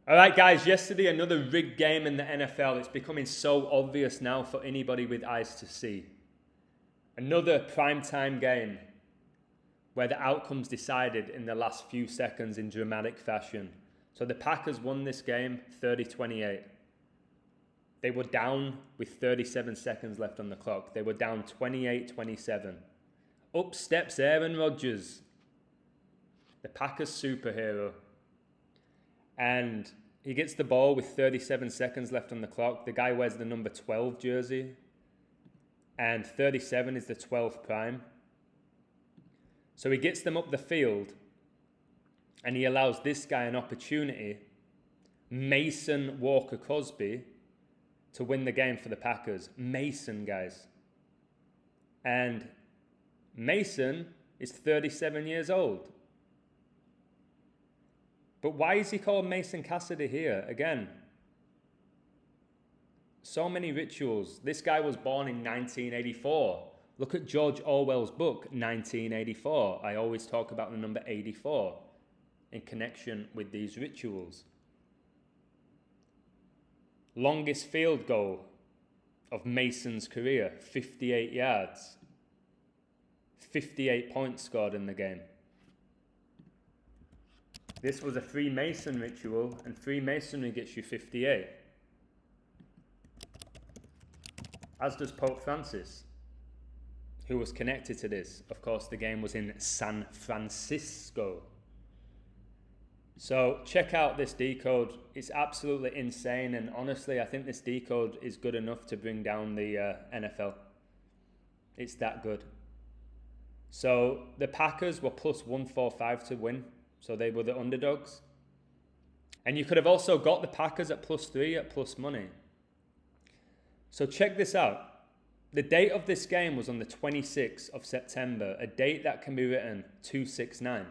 All right, guys, yesterday another rigged game in the NFL. It's becoming so obvious now for anybody with eyes to see. Another primetime game where the outcome's decided in the last few seconds in dramatic fashion. So the Packers won this game 30-28. They were down with 37 seconds left on the clock. They were down 28-27. Up steps Aaron Rodgers, the Packers superhero. And he gets the ball with 37 seconds left on the clock. The guy wears the number 12 jersey. And 37 is the 12th prime. So he gets them up the field. And he allows this guy an opportunity, Mason Walker-Cosby, to win the game for the Packers. Mason, guys. And Mason is 37 years old. But why is he called Mason Cassidy here? Again, so many rituals. This guy was born in 1984. Look at George Orwell's book, 1984. I always talk about the number 84 in connection with these rituals. Longest field goal of Mason's career, 58 yards. 58 points scored in the game. This was a Freemason ritual, and Freemasonry gets you 58. As does Pope Francis, who was connected to this. Of course, the game was in San Francisco. So check out this decode. It's absolutely insane, and honestly, I think this decode is good enough to bring down the NFL. It's that good. So the Packers were plus 145 to win. So they were the underdogs. And you could have also got the Packers at plus 3 at plus money. So check this out. The date of this game was on the 26th of September, a date that can be written 269.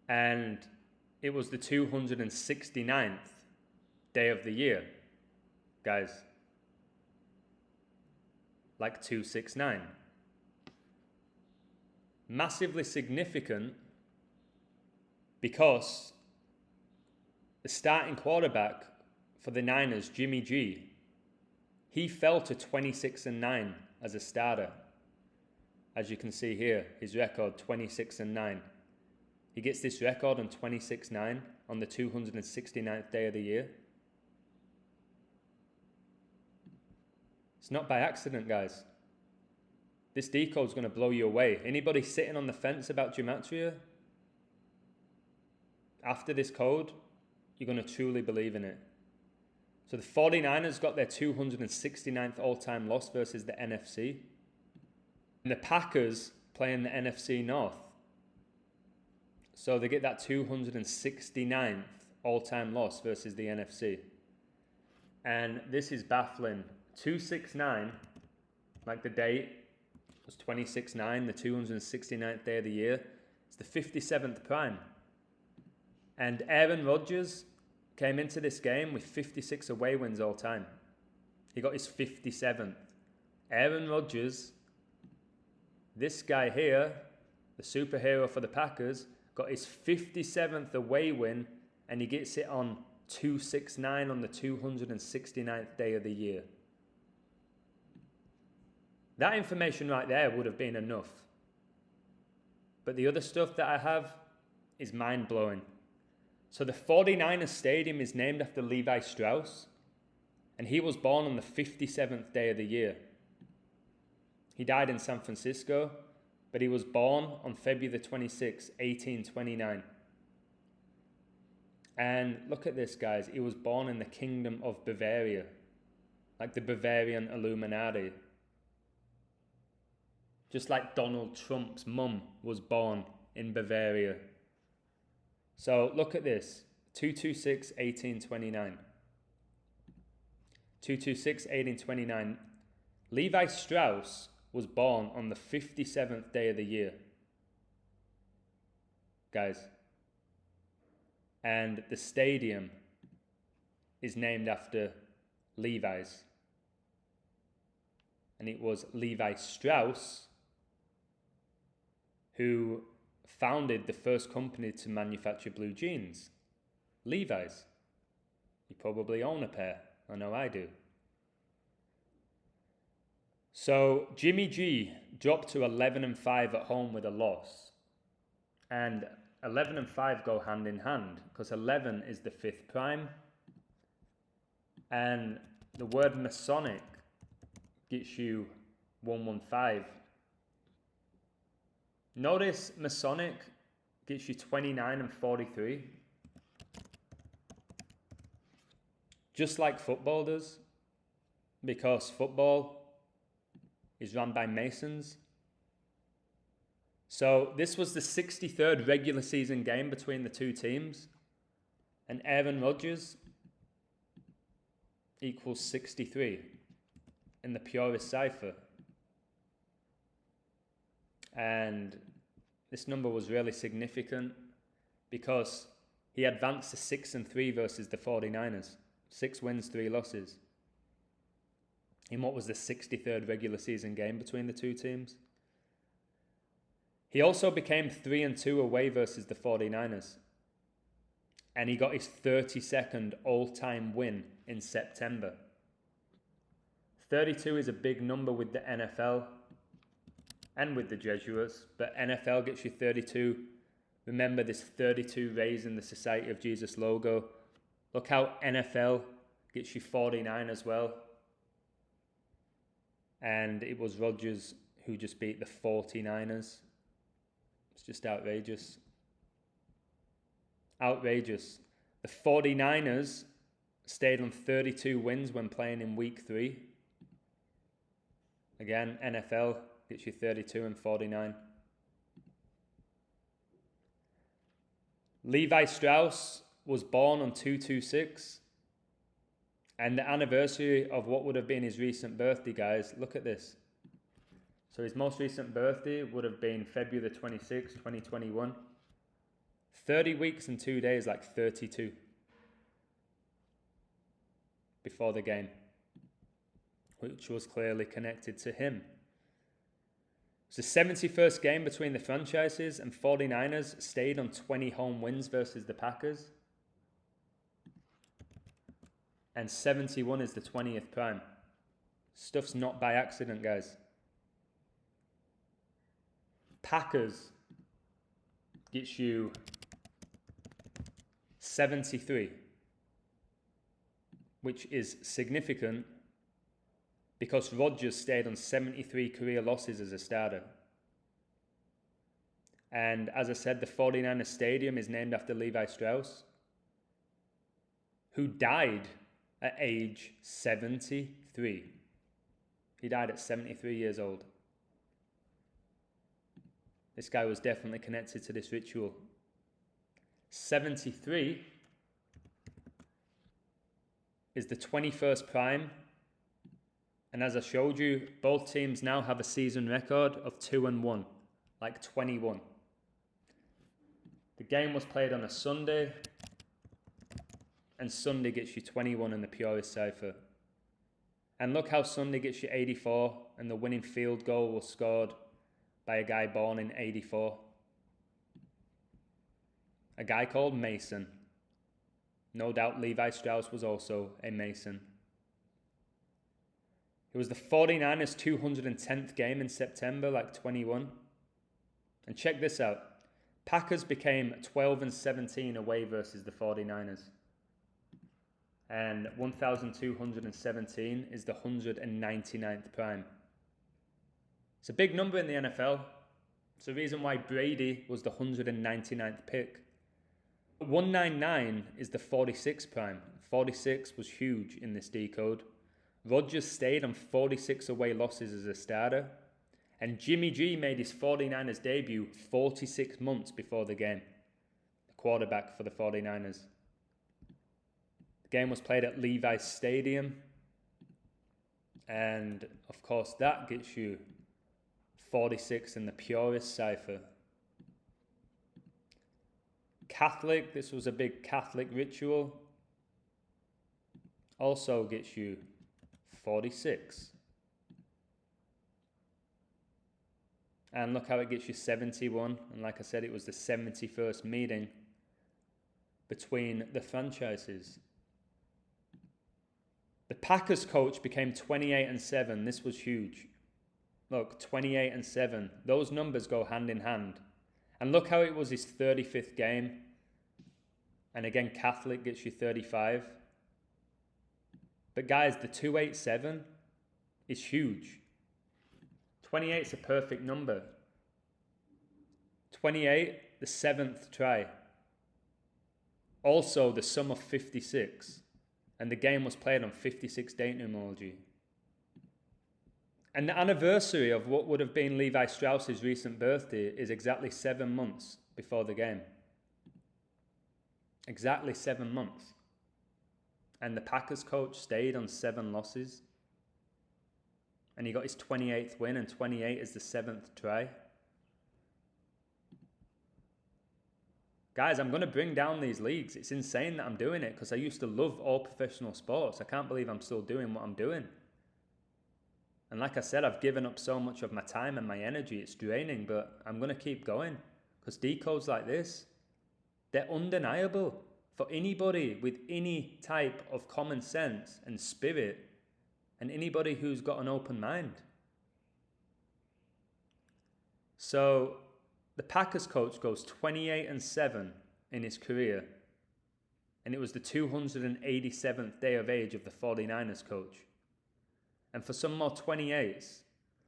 And it was the 269th day of the year, guys. Like 269. Massively significant because the starting quarterback for the Niners, Jimmy G, he fell to 26-9 as a starter. As you can see here, his record 26-9. He gets this record on 26-9 on the 269th day of the year. It's not by accident, guys. This decode's going to blow you away. Anybody sitting on the fence about gematria? After this code, you're going to truly believe in it. So the 49ers got their 269th all-time loss versus the NFC. And the Packers play in the NFC North. So they get that 269th all-time loss versus the NFC. And this is baffling. 269, like the date, was 26-9, the 269th day of the year. It's the 57th prime. And Aaron Rodgers came into this game with 56 away wins all time. He got his 57th. Aaron Rodgers, this guy here, the superhero for the Packers, got his 57th away win, and he gets it on 269 on the 269th day of the year. That information right there would have been enough. But the other stuff that I have is mind-blowing. So the 49ers stadium is named after Levi Strauss, and he was born on the 57th day of the year. He died in San Francisco, but he was born on February the 26th, 1829. And look at this, guys. He was born in the Kingdom of Bavaria, like the Bavarian Illuminati. Just like Donald Trump's mum was born in Bavaria. So look at this. 226-1829. 226-1829. Levi Strauss was born on the 57th day of the year. Guys. And the stadium is named after Levi's. And it was Levi Strauss who founded the first company to manufacture blue jeans, Levi's. You probably own a pair. I know I do. So Jimmy G dropped to 11-5 at home with a loss. And 11 and 5 go hand in hand because 11 is the fifth prime. And the word Masonic gets you 115. Notice Masonic gets you 29 and 43. Just like football does, because football is run by Masons. So this was the 63rd regular season game between the two teams, and Aaron Rodgers equals 63 in the purest cipher. And this number was really significant because he advanced to 6-3 versus the 49ers. 6 wins, 3 losses. In what was the 63rd regular season game between the two teams. He also became 3-2 away versus the 49ers. And he got his 32nd all-time win in September. 32 is a big number with the NFL and with the Jesuits, but NFL gets you 32. Remember this 32 rays in the Society of Jesus logo. Look how NFL gets you 49 as well. And it was Rodgers who just beat the 49ers. It's just outrageous. Outrageous. The 49ers stayed on 32 wins when playing in week 3. Again, NFL gets you 32 and 49. Levi Strauss was born on 226. And the anniversary of what would have been his recent birthday, guys, look at this. So his most recent birthday would have been February the 26th, 2021. 30 weeks and 2 days, like 32. Before the game. Which was clearly connected to him. It was the 71st game between the franchises, and 49ers stayed on 20 home wins versus the Packers. And 71 is the 20th prime. Stuff's not by accident, guys. Packers gets you 73, which is significant because Rodgers stayed on 73 career losses as a starter. And as I said, the 49ers stadium is named after Levi Strauss, who died at age 73. He died at 73 years old. This guy was definitely connected to this ritual. 73 is the 21st prime. And as I showed you, both teams now have a season record of 2-1, like 21. The game was played on a Sunday, and Sunday gets you 21 in the purest cipher. And look how Sunday gets you 84, and the winning field goal was scored by a guy born in 84. A guy called Mason. No doubt Levi Strauss was also a Mason. It was the 49ers' 210th game in September, like 21. And check this out. Packers became 12-17 away versus the 49ers. And 1,217 is the 199th prime. It's a big number in the NFL. It's the reason why Brady was the 199th pick. 199 is the 46th prime. 46 was huge in this decode. Rodgers stayed on 46 away losses as a starter. And Jimmy G made his 49ers debut 46 months before the game. The quarterback for the 49ers. The game was played at Levi Stadium. And of course that gets you 46 in the purest cipher. Catholic, this was a big Catholic ritual. Also gets you 46. And look how it gets you 71. And like I said, it was the 71st meeting between the franchises. The Packers coach became 28-7. This was huge. Look, 28-7. Those numbers go hand in hand. And look how it was his 35th game. And again, Catholic gets you 35. But guys, the 287 is huge. 28 is a perfect number. 28, the 7th try. Also, the sum of 56. And the game was played on 56 date numerology. And the anniversary of what would have been Levi Strauss's recent birthday is exactly 7 months before the game. Exactly 7 months. And the Packers coach stayed on 7 losses. And he got his 28th win, and 28 is the 7th try. Guys, I'm going to bring down these leagues. It's insane that I'm doing it because I used to love all professional sports. I can't believe I'm still doing what I'm doing. And like I said, I've given up so much of my time and my energy. It's draining, but I'm going to keep going because decodes like this, they're undeniable for anybody with any type of common sense and spirit and anybody who's got an open mind. So the Packers coach goes 28-7 in his career, and it was the 287th day of age of the 49ers coach. And for some more 28s,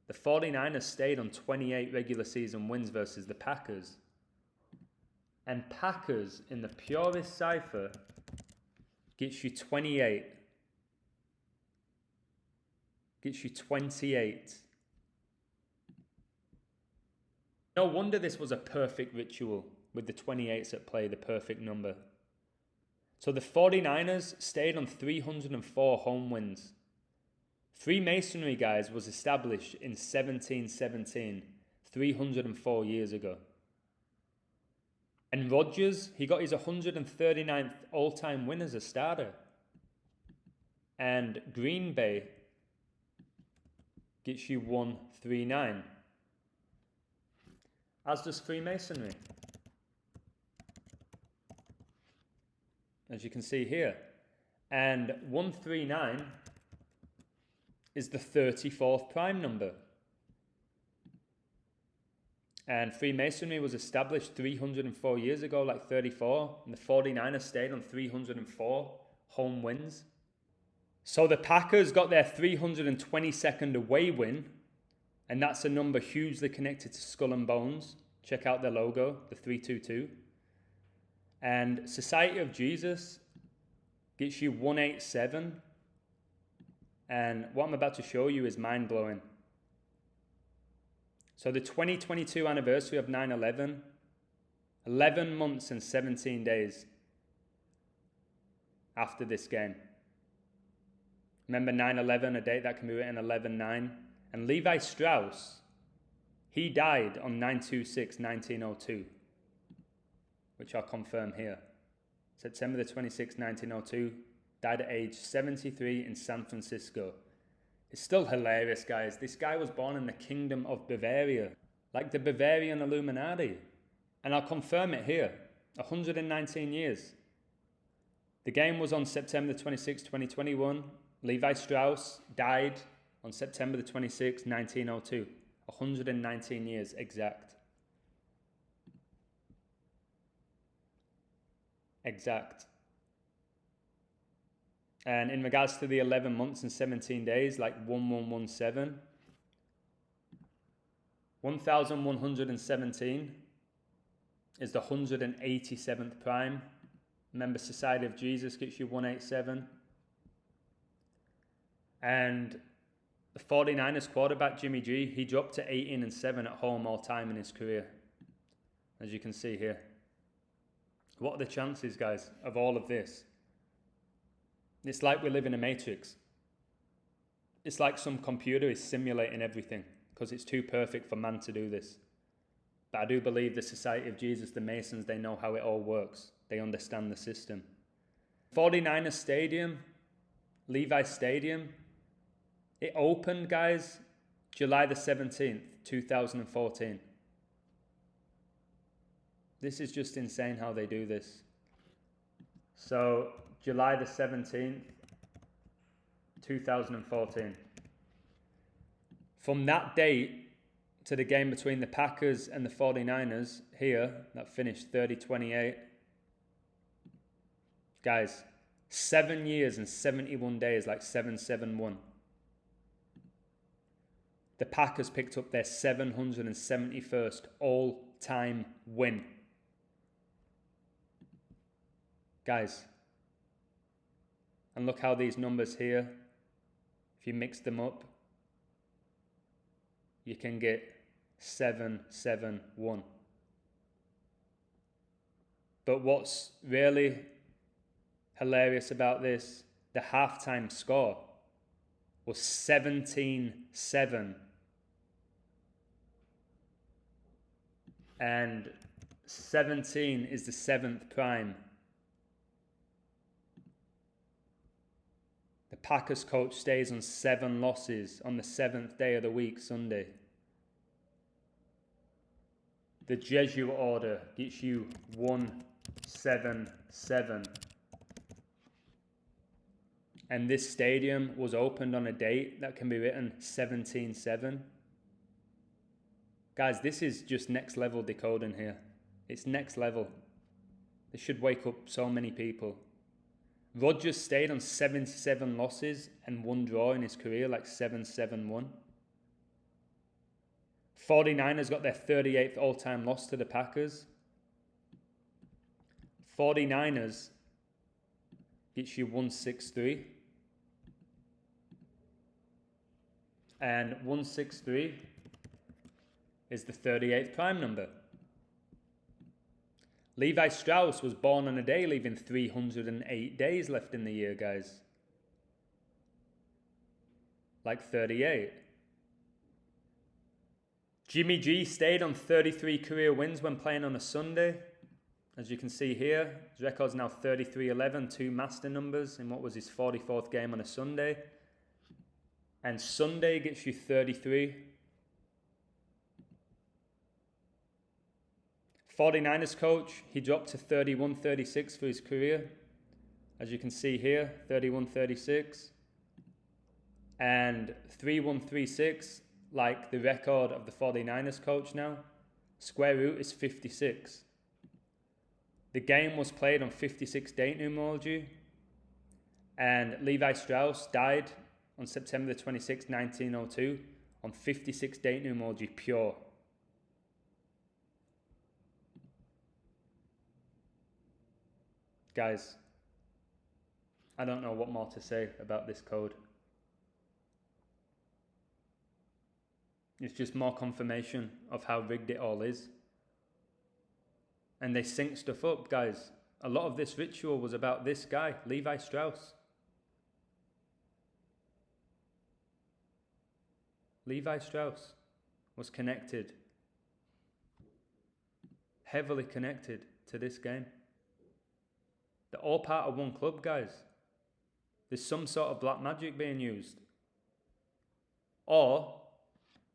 the 49ers stayed on 28 regular season wins versus the Packers. And Packers, in the purest cipher, gets you 28. Gets you 28. No wonder this was a perfect ritual with the 28s at play, the perfect number. So the 49ers stayed on 304 home wins. Freemasonry, guys, was established in 1717, 304 years ago. And Rodgers, he got his 139th all-time win as a starter. And Green Bay gets you 139. As does Freemasonry. As you can see here. And 139 is the 34th prime number. And Freemasonry was established 304 years ago, like 34. And the 49ers stayed on 304 home wins. So the Packers got their 322nd away win. And that's a number hugely connected to Skull and Bones. Check out their logo, the 322. And Society of Jesus gets you 187. And what I'm about to show you is mind-blowing. So the 2022 anniversary of 9/11, 11 months and 17 days after this game. Remember 9/11, a date that can be written 11/9. And Levi Strauss, he died on 9/26/1902, which I'll confirm here. September the 26th, 1902, died at age 73 in San Francisco. It's still hilarious, guys. This guy was born in the Kingdom of Bavaria, like the Bavarian Illuminati. And I'll confirm it here, 119 years. The game was on September the 26th, 2021. Levi Strauss died on September the 26th, 1902. 119 years exact. Exact. And in regards to the 11 months and 17 days, like 1117, 1117 is the 187th prime. Remember, Society of Jesus gets you 187. And the 49ers quarterback, Jimmy G, he dropped to 18-7 at home all time in his career, as you can see here. What are the chances, guys, of all of this? It's like we live in a matrix. It's like some computer is simulating everything because it's too perfect for man to do this. But I do believe the Society of Jesus, the Masons, they know how it all works. They understand the system. 49ers Stadium, Levi Stadium, it opened, guys, July the 17th, 2014. This is just insane how they do this. So, July the 17th, 2014. From that date to the game between the Packers and the 49ers here, that finished 30-28. Guys, 7 years and 71 days, like 771. The Packers picked up their 771st all-time win. Guys, and look how these numbers here, if you mix them up, you can get 771. But what's really hilarious about this, the halftime score was 17-7. And 17 is the 7th prime. The Packers coach stays on 7 losses on the 7th day of the week, Sunday. The Jesuit order gets you 177. And this stadium was opened on a date that can be written 17-7. Guys, this is just next level decoding here. It's next level. This should wake up so many people. Rodgers stayed on 77 losses and 1 draw in his career, like 7-7-1. 49ers got their 38th all-time loss to the Packers. 49ers gets you 163. And 163 is the 38th prime number. Levi Strauss was born on a day, leaving 308 days left in the year, guys. Like 38. Jimmy G stayed on 33 career wins when playing on a Sunday. As you can see here, his record's now 33-11, 2 master numbers in what was his 44th game on a Sunday. And Sunday gets you 33. 49ers coach, he dropped to 31-36 for his career. As you can see here, 31-36. And 3136, like the record of the 49ers coach now, square root is 56. The game was played on 56 date numerology. And Levi Strauss died on September 26, 1902 on 56 date numerology pure. Guys, I don't know what more to say about this code. It's just more confirmation of how rigged it all is. And they sync stuff up, guys. A lot of this ritual was about this guy, Levi Strauss. Levi Strauss was connected, heavily connected to this game. They're all part of one club, guys. There's some sort of black magic being used. Or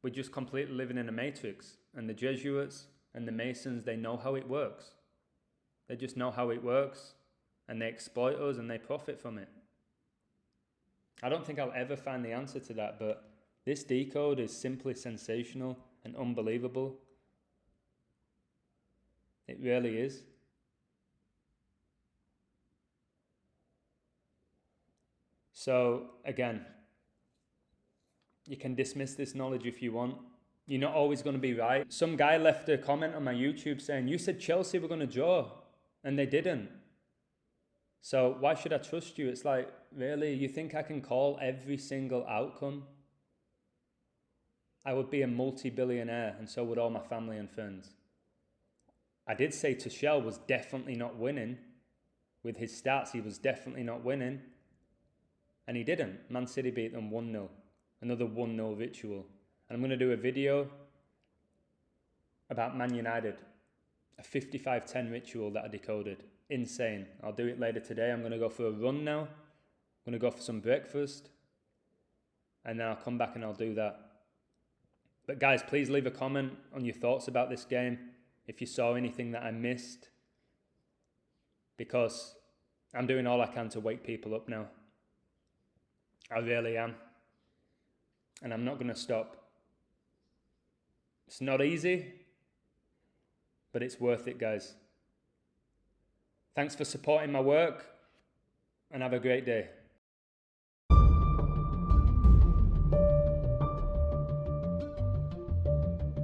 we're just completely living in a matrix, and the Jesuits and the Masons, they know how it works. They just know how it works, and they exploit us and they profit from it. I don't think I'll ever find the answer to that, but this decode is simply sensational and unbelievable. It really is. So, again, you can dismiss this knowledge if you want. You're not always going to be right. Some guy left a comment on my YouTube saying, you said Chelsea were going to draw, and they didn't. So why should I trust you? It's like, really? You think I can call every single outcome? I would be a multi-billionaire, and so would all my family and friends. I did say Tuchel was definitely not winning. With his stats, he was definitely not winning. And he didn't. Man City beat them 1-0. Another 1-0 ritual. And I'm going to do a video about Man United. A 55-10 ritual that I decoded. Insane. I'll do it later today. I'm going to go for a run now. I'm going to go for some breakfast. And then I'll come back and I'll do that. But guys, please leave a comment on your thoughts about this game if you saw anything that I missed, because I'm doing all I can to wake people up now. I really am. And I'm not going to stop. It's not easy, but it's worth it, guys. Thanks for supporting my work, and have a great day.